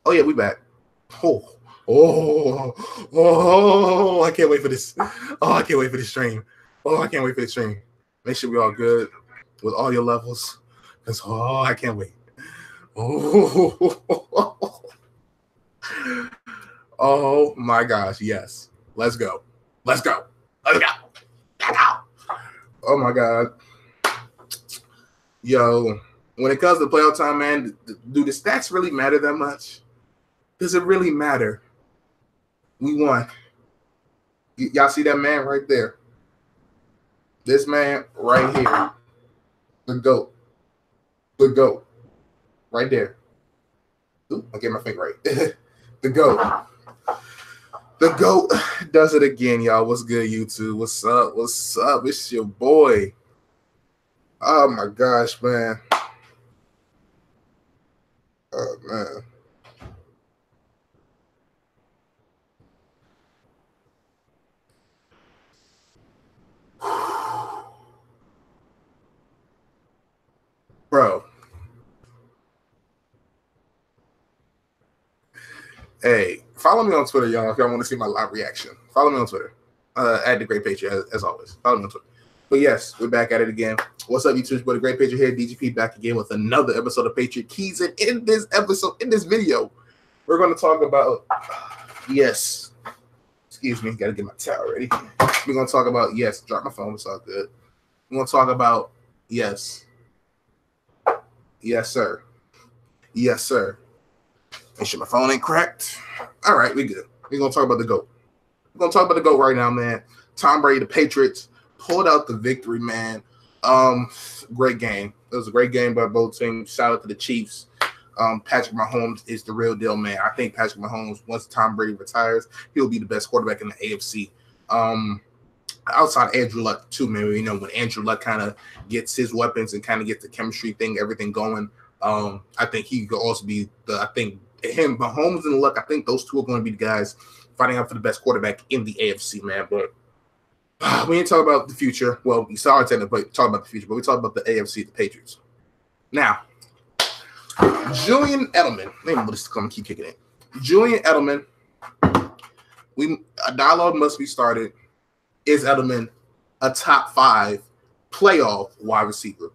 Oh yeah, we back. Oh, oh! I can't wait for this. Oh, I can't wait for this stream. Oh, I can't wait for this stream. Make sure we all good with all your levels. Cause I can't wait. Oh, oh my gosh, yes. Let's go. Let's go. Let's go. Let's go. Oh my god. Yo, when it comes to playoff time, man, do the stats really matter that much? Does it really matter? We won. Y'all see that man right there? This man right here. The GOAT. The GOAT. Right there. Ooh, I get my finger right. The GOAT. The GOAT does it again, y'all. What's good, YouTube? What's up? What's up? It's your boy. Oh my gosh, man. Oh man. Bro. Hey, follow me on Twitter, y'all, if y'all want to see my live reaction. Follow me on Twitter. At the Great Patriot, as always. Follow me on Twitter. But yes, we're back at it again. What's up, YouTube? But the Great Patriot here, DGP, back again with another episode of Patriot Keys. And in this episode, in this video, we're going to talk about, yes, excuse me, got to get my towel ready. We're going to talk about, yes, drop my phone, it's all good. We're going to talk about, yes, sir. Yes, sir. Make sure my phone ain't cracked. All right, we good. We're going to talk about the GOAT. We're going to talk about the GOAT right now, man. Tom Brady, the Patriots, pulled out the victory, man. Great game. It was a great game by both teams. Shout out to the Chiefs. Patrick Mahomes is the real deal, man. I think Patrick Mahomes, once Tom Brady retires, he'll be the best quarterback in the AFC. Outside Andrew Luck, too, man. You know, when Andrew Luck kind of gets his weapons and kind of gets the chemistry thing, everything going, I think he could also be him, Mahomes and Luck, I think those two are going to be the guys fighting out for the best quarterback in the AFC, man. But we didn't talk about the future. Well, we saw it technically talk about the future, but we talked about the AFC, the Patriots. Now, Julian Edelman. Maybe we'll just keep kicking it. Julian Edelman. A dialogue must be started. Is Edelman a top 5 playoff wide receiver?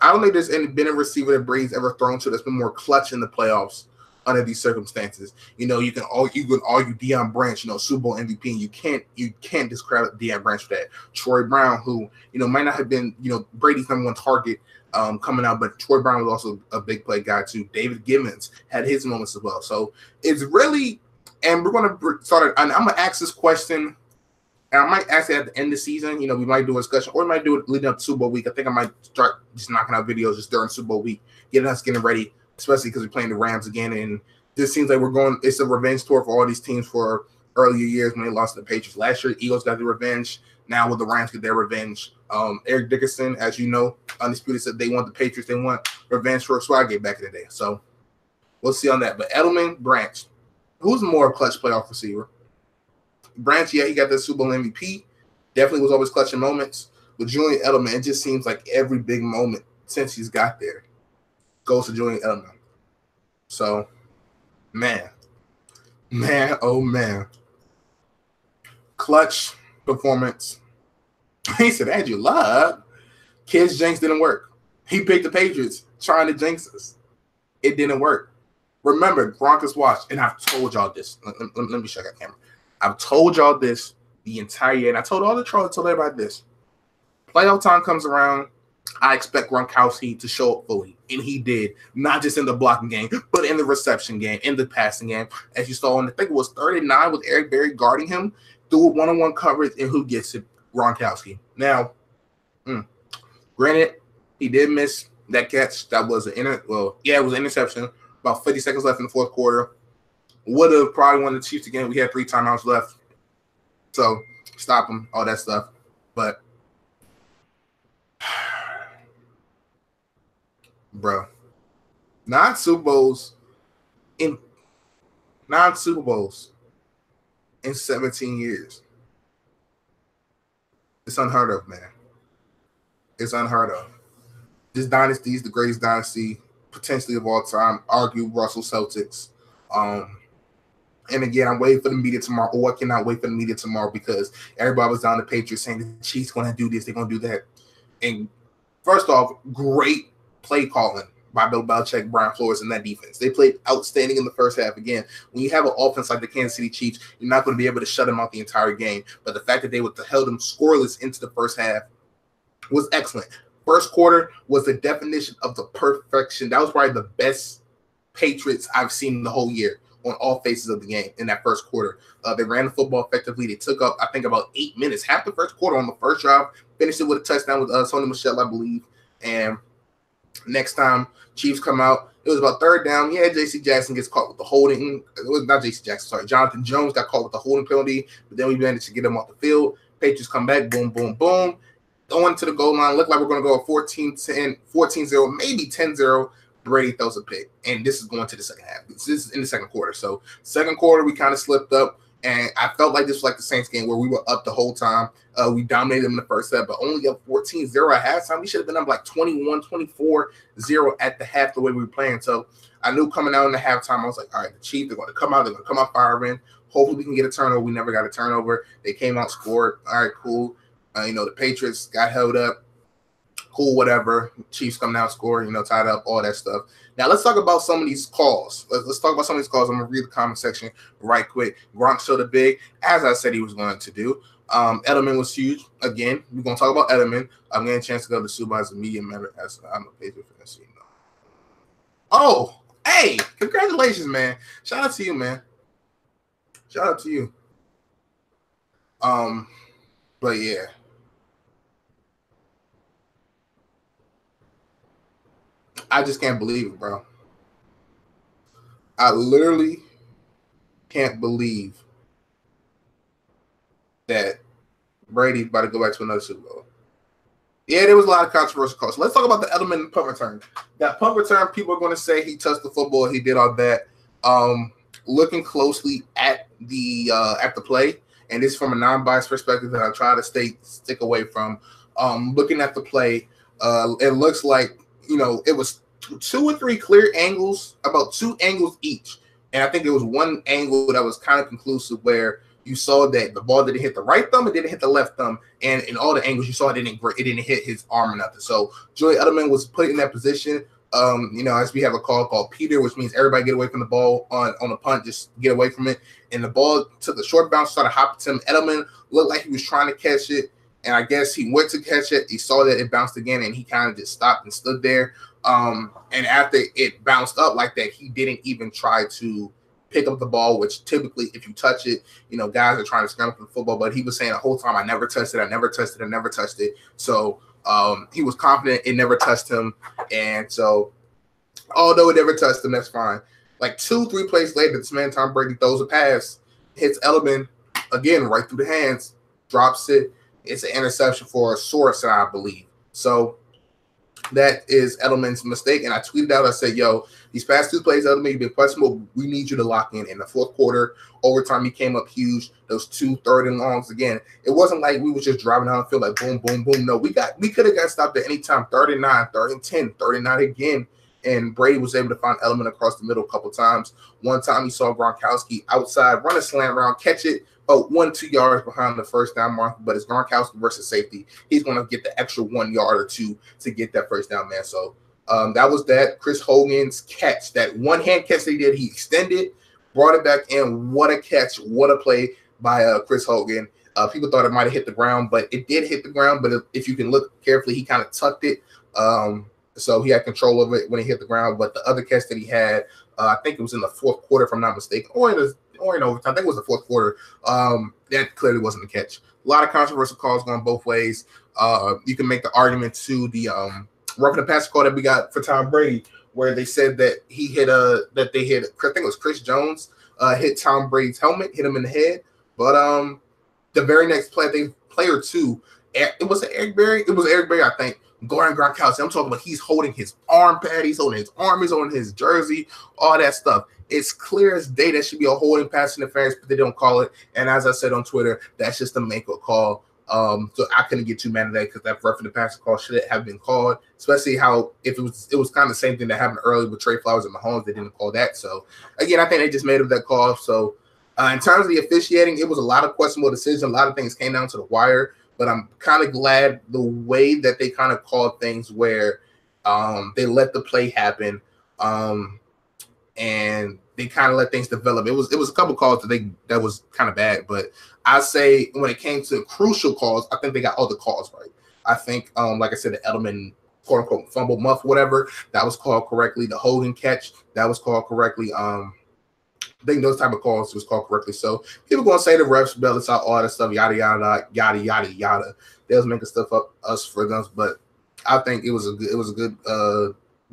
I don't think there's been a receiver that Brady's ever thrown to that's been more clutch in the playoffs under these circumstances. You know, you can argue Deion Branch, you know, Super Bowl MVP, and you can't discredit Deion Branch for that. Troy Brown, who, you know, might not have been, you know, Brady's #1 target coming out, but Troy Brown was also a big play guy too. David Gibbons had his moments as well. So it's really, and we're going to start, and I'm going to ask this question, and I might ask it at the end of the season. You know, we might do a discussion, or we might do it leading up to Super Bowl week. I think I might start just knocking out videos just during Super Bowl week, getting ready, especially because we're playing the Rams again. And this seems like it's a revenge tour for all these teams for earlier years when they lost to the Patriots. Last year, Eagles got their revenge. Now will the Rams get their revenge? Eric Dickerson, as you know, Undisputed said they want the Patriots. They want revenge for Swagate back in the day. So we'll see on that. But Edelman, Branch, who's the more clutch playoff receiver? Branch, yeah, he got the Super Bowl MVP. Definitely was always clutching moments. With Julian Edelman, it just seems like every big moment since he's got there goes to Julian Edelman. So, man, oh man. Clutch performance. He said, Andrew Luck. Kids jinx didn't work. He picked the Patriots trying to jinx us. It didn't work. Remember, Gronk is watched, and I've told y'all this. Let me check that camera. I've told y'all this the entire year, and I told all the trolls, told everybody this. Playoff time comes around, I expect Gronkowski to show up fully, and he did. Not just in the blocking game, but in the reception game, in the passing game. As you saw, I think it was 39 with Eric Berry guarding him, through a one-on-one coverage, and who gets it? Gronkowski. Now, granted, he did miss that catch. That was it was an interception. About 50 seconds left in the fourth quarter. Would have probably won the Chiefs again. We had 3 timeouts left. So, stop him, all that stuff. But, bro, 9 Super Bowls in 17 years. It's unheard of, man. It's unheard of. This dynasty is the greatest dynasty, potentially of all time. Argue Russell Celtics. And again, I'm waiting for the media tomorrow. Or I cannot wait for the media tomorrow because everybody was down the Patriots saying the Chiefs going to do this, they're going to do that. And first off, great play calling by Bill Belichick, Brian Flores, and that defense. They played outstanding in the first half. Again, when you have an offense like the Kansas City Chiefs, you're not going to be able to shut them out the entire game. But the fact that they held them scoreless into the first half was excellent. First quarter was the definition of the perfection. That was probably the best Patriots I've seen the whole year on all phases of the game in that first quarter. They ran the football effectively. They took up, I think, about 8 minutes, half the first quarter on the first drive, finished it with a touchdown with Sony Michel, I believe. And next time Chiefs come out, it was about third down. Yeah, J.C. Jackson gets caught with the holding. It was not J.C. Jackson, sorry. Jonathan Jones got caught with the holding penalty, but then we managed to get him off the field. Patriots come back, boom, boom, boom. Going to the goal line, looked like we're going to go 14-10, 14-0, maybe 10-0. Brady throws a pick, and this is going to the second half. This is in the second quarter. So second quarter, we kind of slipped up, and I felt like this was like the Saints game where we were up the whole time. We dominated them in the first half, but only up 14-0 at halftime. We should have been up like 21, 24-0 at the half the way we were playing. So I knew coming out in the halftime, I was like, all right, the Chiefs, they're going to come out. They're going to come out firing. Hopefully we can get a turnover. We never got a turnover. They came out, scored. All right, cool. The Patriots got held up. Cool, whatever. Chiefs come down, score, tied up, all that stuff. Now, let's talk about some of these calls. Let's talk about some of these calls. I'm going to read the comment section right quick. Gronk showed a big, as I said he was going to do. Edelman was huge. Again, we're going to talk about Edelman. I'm getting a chance to go to Suba as a media member. As I'm a Patriot fan, so Oh, hey, congratulations, man. Shout out to you, man. Shout out to you. But yeah. I just can't believe it, bro. I literally can't believe that Brady's about to go back to another Super Bowl. Yeah, there was a lot of controversial calls. So let's talk about the Edelman punt return. That punt return, people are going to say he touched the football, he did all that. Looking closely at the play, and this is from a non-biased perspective that I try to stick away from. Looking at the play, it looks like it was 2 or 3 clear angles, about 2 angles each. And I think it was one angle that was kind of conclusive where you saw that the ball didn't hit the right thumb, it didn't hit the left thumb. And in all the angles you saw, it didn't hit his arm or nothing. So Julian Edelman was put in that position. As we have a call called Peter, which means everybody get away from the ball on the punt, just get away from it. And the ball took a short bounce, started hopping to him. Edelman looked like he was trying to catch it. And I guess he went to catch it. He saw that it bounced again, and he kind of just stopped and stood there. And after it bounced up like that, he didn't even try to pick up the ball, which typically, if you touch it, guys are trying to scramble for the football. But he was saying the whole time, I never touched it. I never touched it. I never touched it. So he was confident it never touched him. And so, although it never touched him, that's fine. Like 2-3 plays later, this man, Tom Brady, throws a pass, hits Edelman again right through the hands, drops it. It's an interception for a source, I believe. So that is Edelman's mistake. And I tweeted out, I said, yo, these past 2 plays, Edelman, you've been questionable. We need you to lock in. In the fourth quarter, overtime, he came up huge. Those 2 third and longs again. It wasn't like we were just driving down the field like boom, boom, boom. No, we could have got stopped at any time. 3rd and 9, 3rd and 10, 3rd and 9 again. And Brady was able to find Edelman across the middle a couple times. One time he saw Gronkowski outside, run a slant route, catch it, 1-2 yards behind the first down mark, but it's Gronkowski versus safety. He's going to get the extra 1 yard or 2 to get that first down, man. So that was that. Chris Hogan's catch, that one-hand catch they did, he extended, brought it back in. What a catch, what a play by Chris Hogan. People thought it might have hit the ground, but it did hit the ground. But if you can look carefully, he kind of tucked it. So he had control of it when he hit the ground. But the other catch that he had, I think it was in the fourth quarter, if I'm not mistaken, or in overtime. I think it was the fourth quarter. That clearly wasn't a catch. A lot of controversial calls going both ways. You can make the argument to the roughing the passer call that we got for Tom Brady, where they said that he hit I think it was Chris Jones, hit Tom Brady's helmet, hit him in the head. But the very next play or two, it was Eric Berry. It was Eric Berry, I think. Gordon Gronkowski. I'm talking about he's holding his arm pad, he's holding his arm, he's holding his jersey, all that stuff. It's clear as day that should be a holding pass interference, but they don't call it. And as I said on Twitter, that's just a make or call. So I couldn't get too mad at that because that roughing the passer call should have been called, especially how if it was kind of the same thing that happened earlier with Trey Flowers and Mahomes. They didn't call that. So again, I think they just made up that call. So in terms of the officiating, it was a lot of questionable decisions. A lot of things came down to the wire, but I'm kind of glad the way that they kind of called things where they let the play happen. And they kind of let things develop. It was a couple calls that was kind of bad, but I say when it came to crucial calls, I think they got all the calls right. I think, like I said, the Edelman quote unquote fumble muff, whatever, that was called correctly. The holding catch, that was called correctly. I think those type of calls was called correctly. So people gonna say the refs bailed us out, all that stuff, yada yada yada yada yada. They was making stuff up us for them, but I think it was a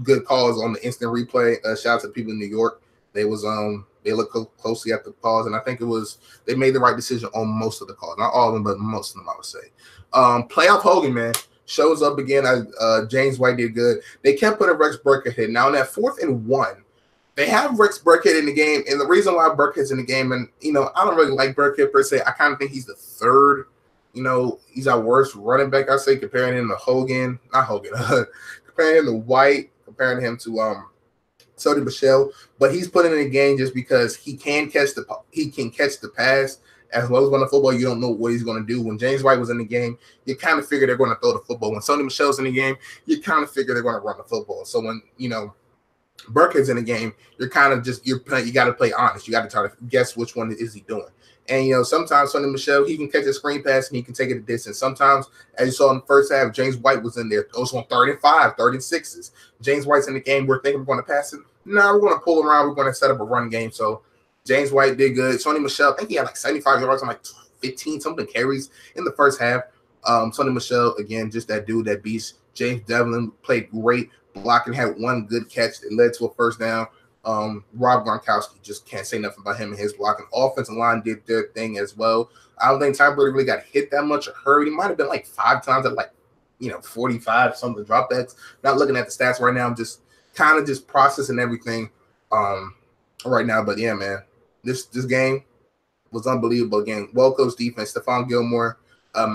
good calls on the instant replay. Shout out to people in New York. They looked closely at the calls, and I think they made the right decision on most of the calls. Not all of them, but most of them, I would say. Playoff Hogan, man, shows up again. James White did good. They kept putting Rex Burkhead. Now, on that 4th and 1, they have Rex Burkhead in the game, and the reason why Burkhead's in the game, and, I don't really like Burkhead per se. I kind of think he's the third, he's our worst running back, I say, comparing him to Hogan. Not Hogan. Comparing him to White, comparing him to Sony Michel, but he's put in the game just because he can catch the pass as well as run the football. You don't know what he's going to do. When James White was in the game, you kind of figure they're going to throw the football. When Sony Michel's in the game, you kind of figure they're going to run the football. So when Burkhead's in the game, you're kind of just you got to play honest. You got to try to guess which one is he doing. And, sometimes Sony Michel, he can catch a screen pass and he can take it a distance. Sometimes, as you saw in the first half, James White was in there. Those on 3rd and 5, 3rd and 6s. James White's in the game. We're thinking we're going to pass it. No, we're going to pull around. We're going to set up a run game. So James White did good. Sony Michel, I think he had like 75 yards on like 15-something carries in the first half. Sony Michel, again, just that dude, that beast. James Devlin played great. Blocking, had one good catch that led to a first down. Rob Gronkowski, just can't say nothing about him and his blocking. Offensive line did their thing as well. I don't think Ty Brady really got hit that much or hurt. He might have been like 5 times at like 45 something dropbacks. Not looking at the stats right now. I'm just kind of just processing everything right now. But yeah, man, this game was unbelievable. Again, well coached defense. Stephon Gilmore I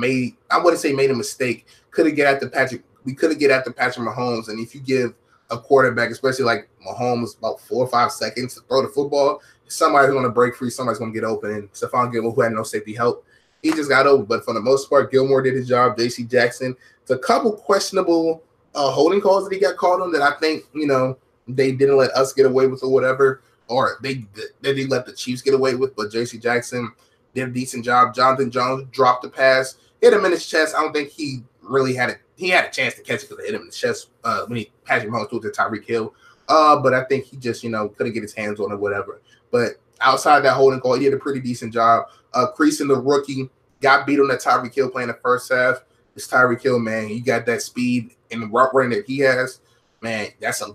wouldn't say made a mistake. Could have get at the Patrick. We could have get at the Patrick Mahomes, and if you give a quarterback, especially like Mahomes, about 4 or 5 seconds to throw the football, somebody's going to break free, somebody's going to get open. And Stephon Gilmore, who had no safety help, he just got over. But for the most part, Gilmore did his job. J.C. Jackson, it's a couple questionable holding calls that he got called on that I think, they didn't let us get away with or whatever, or they let the Chiefs get away with. But J.C. Jackson did a decent job. Jonathan Jones dropped the pass, hit him in his chest. I don't think he really had it. He had a chance to catch it because they hit him in the chest when Patrick Mahomes threw it to Tyreek Hill. But I think he just, couldn't get his hands on it, whatever. But outside that holding call, he did a pretty decent job. Creasing the rookie, got beat on that Tyreek Hill play in the first half. It's Tyreek Hill, man. You got that speed and the route running that he has. Man, that's a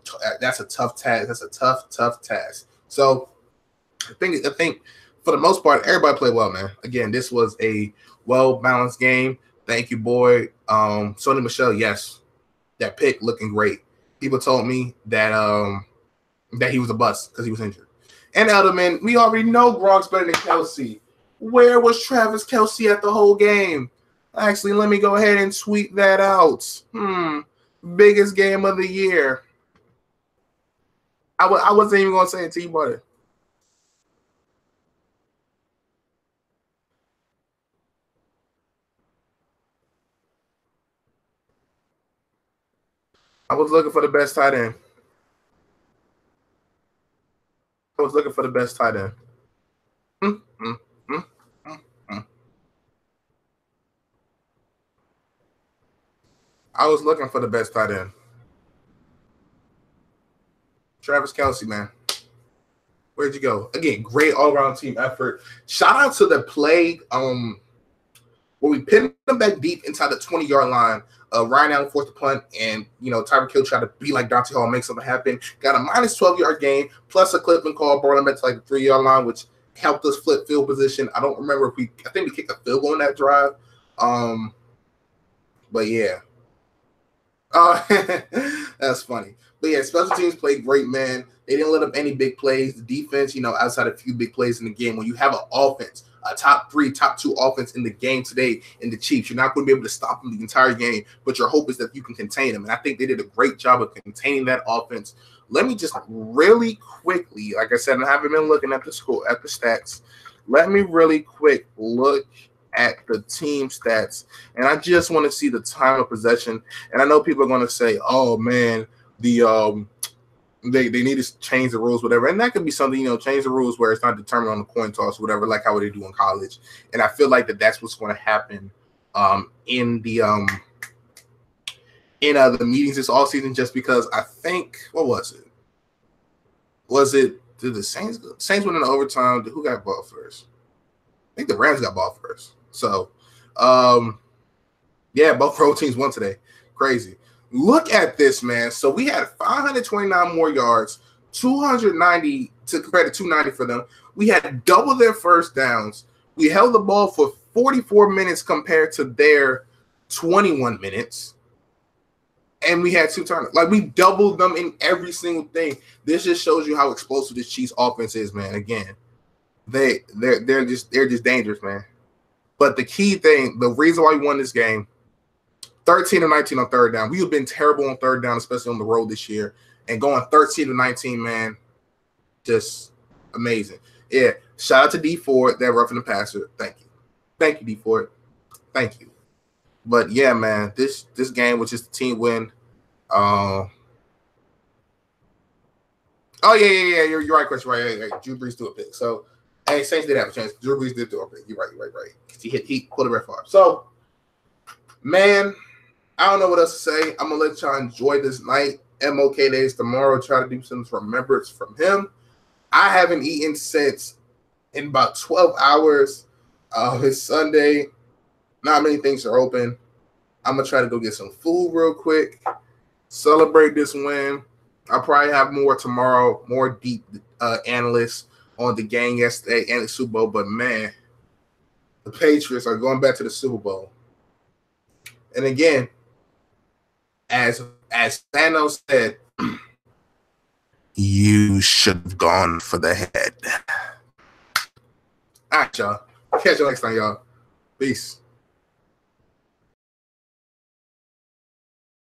tough task. That's a tough task. So I think for the most part, everybody played well, man. Again, this was a well-balanced game. Thank you, boy. Sony Michel, yes, that pick looking great. People told me that that he was a bust because he was injured. And Edelman, we already know Gronk's better than Kelsey. Where was Travis Kelsey at the whole game? Actually, let me go ahead and tweet that out. Biggest game of the year. I wasn't even going to say it to you, buddy. I was looking for the best tight end. I was looking for the best tight end. I was looking for the best tight end. Travis Kelsey, man. Where'd you go? Again, great all-around team effort. Shout out to the play where we pinned them back deep inside the 20-yard line. Ryan Allen forced the punt, and Tyreek Hill tried to be like Dante Hall, make something happen. Got a minus 12-yard gain, plus a clipping call, brought him back to like the 3-yard line, which helped us flip field position. I don't remember if I think we kicked a field goal on that drive. But yeah. That's funny. But yeah, special teams played great, man. They didn't let up any big plays. The defense, outside a few big plays in the game, when you have an offense, a top 3, top 2 offense in the game today in the Chiefs. You're not going to be able to stop them the entire game, but your hope is that you can contain them. And I think they did a great job of containing that offense. Let me just really quickly, like I said, I haven't been looking at the stats. Let me really quick look at the team stats, and I just want to see the time of possession. And I know people are going to say, "Oh man, they need to change the rules, whatever." And that could be something, change the rules where it's not determined on the coin toss, or whatever, like how they do in college. And I feel like that's what's going to happen in the meetings this all season, just because I think, what was it? Did the Saints went in overtime? Who got ball first? I think the Rams got ball first. So, yeah, both road teams won today. Crazy. Look at this, man. So we had 529 more yards, 290 to compare to 290 for them. We had double their first downs. We held the ball for 44 minutes compared to their 21 minutes. And we had 2 turnovers. Like, we doubled them in every single thing. This just shows you how explosive this Chiefs offense is, man. Again, they're just dangerous, man. But the key thing, the reason why we won this game, 13 of 19 on third down. We have been terrible on third down, especially on the road this year. And going 13 of 19, man, just amazing. Yeah, shout out to D Ford, that roughing the passer. Thank you. Thank you, D Ford. Thank you. But yeah, man, this game was just a team win. Oh yeah. You're right, Chris. Right. Drew Brees threw a pick. So, hey, Saints did have a chance. Drew Brees did throw a pick. You're right. He pulled the red far. So, man, I don't know what else to say. I'm gonna let y'all enjoy this night. MOK Days tomorrow. Try to do some remembrance from him. I haven't eaten since in about 12 hours. It's Sunday. Not many things are open. I'm going to try to go get some food real quick, celebrate this win. I'll probably have more tomorrow, more deep analysts on the game yesterday and the Super Bowl. But, man, the Patriots are going back to the Super Bowl. And, again, as Thanos said, you should have gone for the head. All right, y'all. Catch you next time, y'all. Peace.